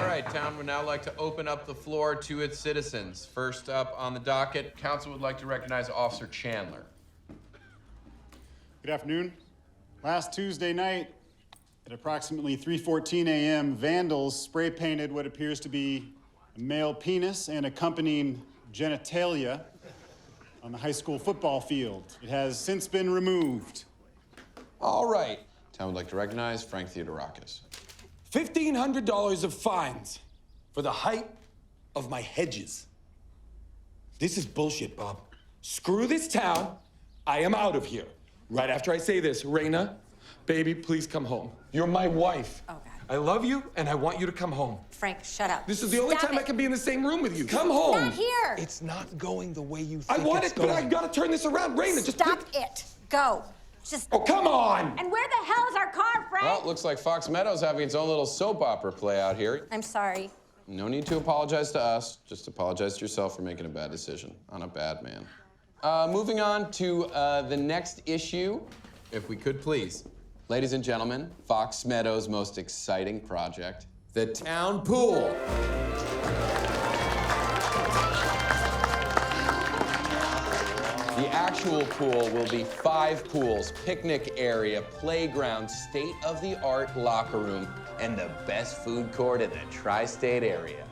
All right, town would now like to open up the floor to its citizens. First up on the docket, council would like to recognize Officer Chandler. Good afternoon. Last Tuesday night, at approximately 3:14 a.m., vandals spray painted what appears to be a male penis and accompanying genitalia on the high school football field. It has since been removed. All right, town would like to recognize Frank Theodorakis. $1,500 of fines for the height of my hedges. This is bullshit, Bob. Screw this town. I am out of here. Right after I say this, Raina, baby, please come home. You're my wife. Oh, God. I love you, and I want you to come home. Frank, shut up. This is the only time I can be in the same room with you. Come home. Not here. It's not going the way you I think want it's it, but going. I've got to turn this around. Raina, just Stop it. Go. Just. Oh, come on! And where the hell is our car, Frank? Well, it looks like Fox Meadows having its own little soap opera play out here. I'm sorry. No need to apologize to us. Just apologize to yourself for making a bad decision on a bad man. Moving on to the next issue, if we could please. Ladies and gentlemen, Fox Meadows' most exciting project, the town pool. The actual pool will be 5 pools, picnic area, playground, state-of-the-art locker room, and the best food court in the tri-state area.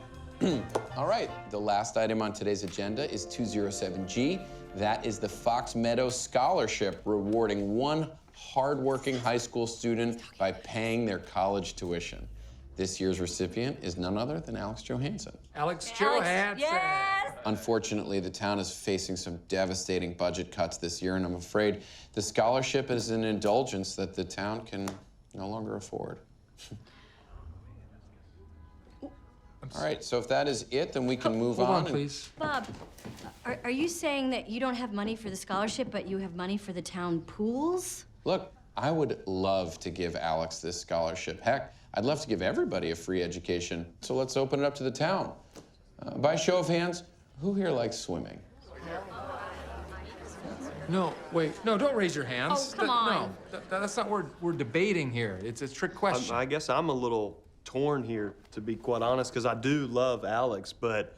All right, the last item on today's agenda is 207G. That is the Fox Meadows Scholarship, rewarding one hardworking high school student by paying their college tuition. This year's recipient is none other than Alex Johansen. Alex Johansen. Yes! Unfortunately, the town is facing some devastating budget cuts this year, and I'm afraid the scholarship is an indulgence that the town can no longer afford. All right, so if that is it, then we can move Hold on, and- please. Bob, are you saying that you don't have money for the scholarship, but you have money for the town pools? Look, I would love to give Alex this scholarship. Heck, I'd love to give everybody a free education. So let's open it up to the town. By show of hands, who here likes swimming? No, wait. No, don't raise your hands. Oh, come on. No, that's not what we're debating here. It's a trick question. I guess I'm a little torn here, to be quite honest, because I do love Alex, but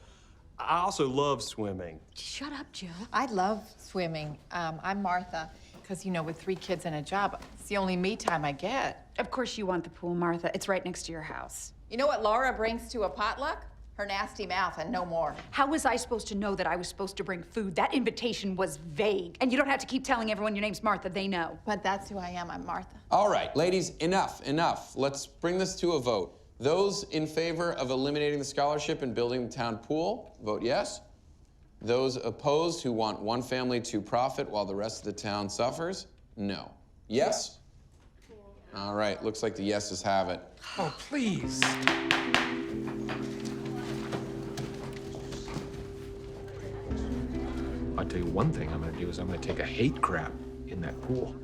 I also love swimming. Shut up, Joe. I love swimming. I'm Martha, because, you know, with 3 kids and a job, it's the only me time I get. Of course you want the pool, Martha. It's right next to your house. You know what Laura brings to a potluck? Her nasty mouth and no more. How was I supposed to know that I was supposed to bring food? That invitation was vague. And you don't have to keep telling everyone your name's Martha. They know. But that's who I am. I'm Martha. All right, ladies, enough. Let's bring this to a vote. Those in favor of eliminating the scholarship and building the town pool, vote yes. Those opposed who want one family to profit while the rest of the town suffers, no. Yes? All right, looks like the yeses have it. Oh, please. I'll tell you one thing I'm gonna do is I'm gonna take a hate crap in that pool.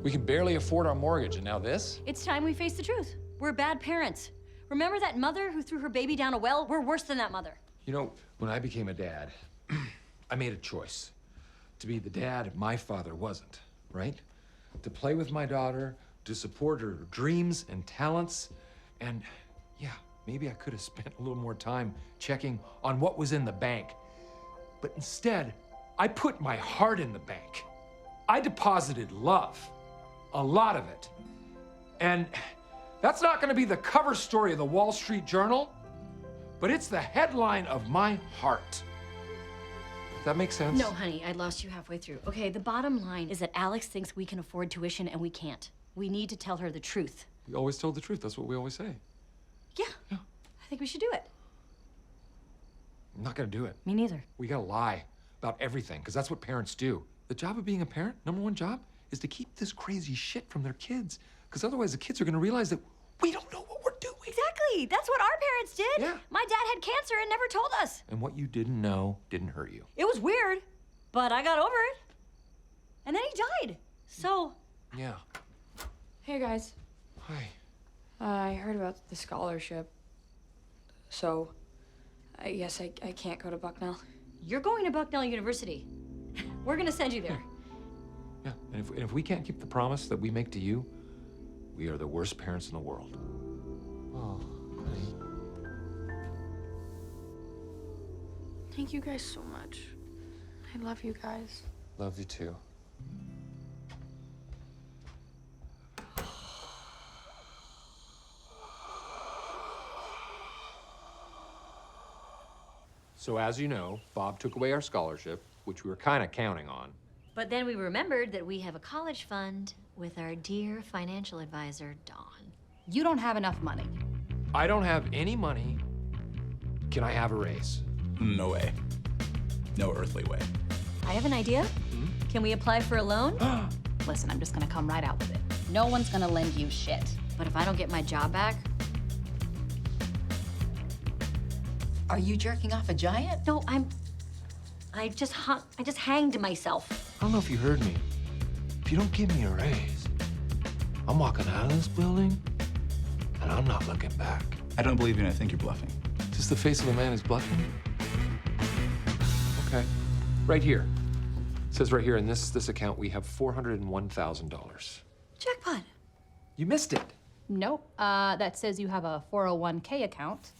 We can barely afford our mortgage, and now this? It's time we face the truth. We're bad parents. Remember that mother who threw her baby down a well? We're worse than that mother. You know, when I became a dad, I made a choice to be the dad my father wasn't, right? To play with my daughter, to support her dreams and talents, and yeah, maybe I could have spent a little more time checking on what was in the bank. But instead, I put my heart in the bank. I deposited love, a lot of it. And that's not gonna be the cover story of the Wall Street Journal, but it's the headline of my heart. Does that make sense? No, honey, I lost you halfway through. Okay, the bottom line is that Alex thinks we can afford tuition and we can't. We need to tell her the truth. We always tell the truth. That's what we always say. Yeah, I think we should do it. I'm not gonna do it. Me neither. We gotta lie about everything, because that's what parents do. The job of being a parent, #1 job, is to keep this crazy shit from their kids. Because otherwise the kids are gonna realize that we don't know what we're doing. Exactly, that's what our parents did. Yeah. My dad had cancer and never told us. And what you didn't know didn't hurt you. It was weird, but I got over it. And then he died. So, Yeah. Hey guys, Hi. I heard about the scholarship, so I guess I can't go to Bucknell. you're going to Bucknell University. We're gonna send you there. Yeah, and if we can't keep the promise that we make to you, we are the worst parents in the world. Oh, honey. Thank you guys so much. I love you guys. Love you too. So as you know, Bob took away our scholarship, which we were kind of counting on. But then we remembered that we have a college fund with our dear financial advisor, Dawn. You don't have enough money. I don't have any money. Can I have a raise? No way. No earthly way. I have an idea. Can we apply for a loan? Listen, I'm just gonna come right out with it. No one's gonna lend you shit. But if I don't get my job back? Are you jerking off a giant? No, I just hanged myself. I don't know if you heard me. If you don't give me a raise, I'm walking out of this building, and I'm not looking back. I don't believe you, and I think you're bluffing. Is this the face of a man who's bluffing? Okay, right here. It says right here in this account we have $401,000. Jackpot. You missed it. Nope. That says you have a 401k account